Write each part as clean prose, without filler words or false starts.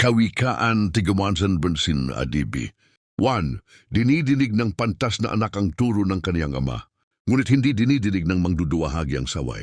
Kawikaan tigawansan bansin adibi. 1. Dinidinig ng pantas na anak ang turo ng kaniyang ama, ngunit hindi dinidinig ng mangduduwahagi ang saway.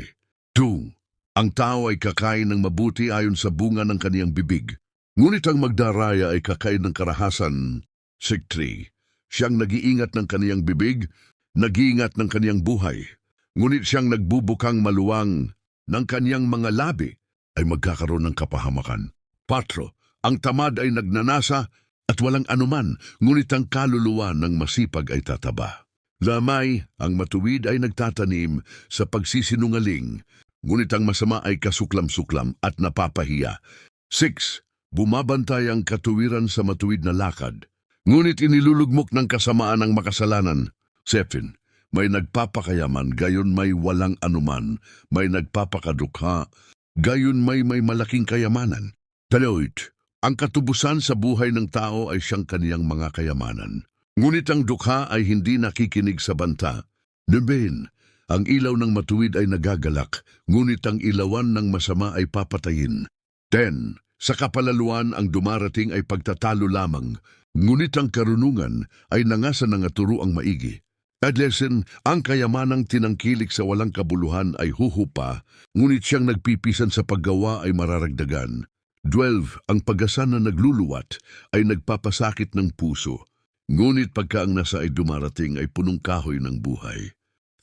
2. Ang tao ay kakain ng mabuti ayon sa bunga ng kaniyang bibig, ngunit ang magdaraya ay kakain ng karahasan. 3. Siyang nag-iingat ng kaniyang bibig, nag-iingat ng kaniyang buhay, ngunit siyang nagbubukang maluwang ng kaniyang mga labi ay magkakaroon ng kapahamakan. 4. Ang tamad ay nagnanasa at walang anuman, ngunit ang kaluluwa ng masipag ay tataba. Lamay, ang matuwid ay nagtatanim sa pagsisinungaling, ngunit ang masama ay kasuklam-suklam at napapahiya. 6. Bumabantay ang katuwiran sa matuwid na lakad, ngunit inilulugmok ng kasamaan ang makasalanan. 7. May nagpapakayaman, gayon may walang anuman, may nagpapakadukha, gayon may malaking kayamanan. 8. Ang katubusan sa buhay ng tao ay siyang kaniyang mga kayamanan, ngunit ang dukha ay hindi nakikinig sa banta. 9. Ang ilaw ng matuwid ay nagagalak, ngunit ang ilawan ng masama ay papatayin. 10. Sa kapalaluan ang dumarating ay pagtatalo lamang, ngunit ang karunungan ay nangasa ng aturo ang maigi. 11. Ang kayamanang tinangkilik sa walang kabuluhan ay huhupa, ngunit siyang nagpipisan sa paggawa ay mararagdagan. 12. Ang pag-asa na nagluluwat ay nagpapasakit ng puso, ngunit pagka ang nasa ay dumarating ay punong kahoy ng buhay.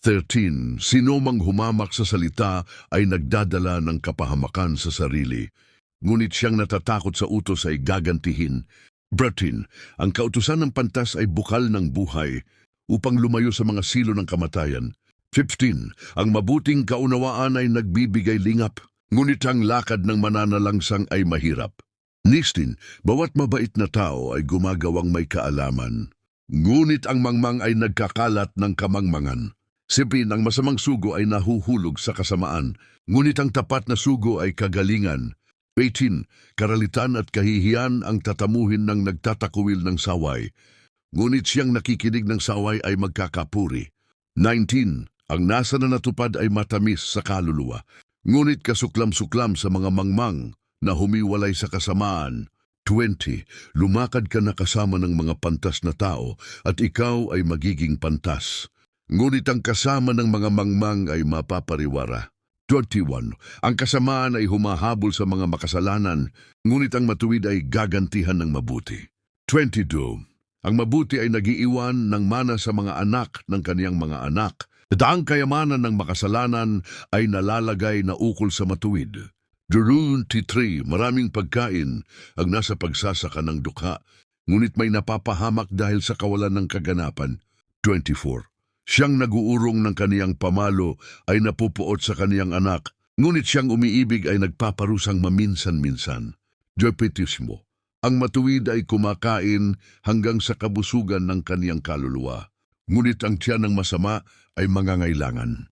13. Sino mang humamak sa salita ay nagdadala ng kapahamakan sa sarili, ngunit siyang natatakot sa utos ay gagantihin. 13. Ang kautusan ng pantas ay bukal ng buhay upang lumayo sa mga silo ng kamatayan. 15. Ang mabuting kaunawaan ay nagbibigay lingap, ngunit ang lakad ng mananalangsang ay mahirap. 16. Bawat mabait na tao ay gumagawang may kaalaman, ngunit ang mangmang ay nagkakalat ng kamangmangan. 17. Ang masamang sugo ay nahuhulog sa kasamaan, ngunit ang tapat na sugo ay kagalingan. 18. Karalitan at kahihiyan ang tatamuhin ng nagtatakuwil ng saway, ngunit siyang nakikinig ng saway ay magkakapuri. 19. Ang nasa na natupad ay matamis sa kaluluwa, ngunit kasuklam-suklam sa mga mangmang na humiwalay sa kasamaan. 20. Lumakad ka na kasama ng mga pantas na tao at ikaw ay magiging pantas, ngunit ang kasama ng mga mangmang ay mapapariwara. 21. Ang kasamaan ay humahabol sa mga makasalanan, ngunit ang matuwid ay gagantihan ng mabuti. 22. Ang mabuti ay nagiiwan ng mana sa mga anak ng kaniyang mga anak, at ang kayamanan ng makasalanan ay nalalagay na ukol sa matuwid. 23. Maraming pagkain ang nasa pagsasaka ng dukha, ngunit may napapahamak dahil sa kawalan ng kaganapan. 24. Siyang naguurong ng kaniyang pamalo ay napupuot sa kaniyang anak, ngunit siyang umiibig ay nagpaparusang maminsan-minsan. 25. Ang matuwid ay kumakain hanggang sa kabusugan ng kaniyang kaluluwa, ngunit ang tiyan ng masama ay mangangailangan.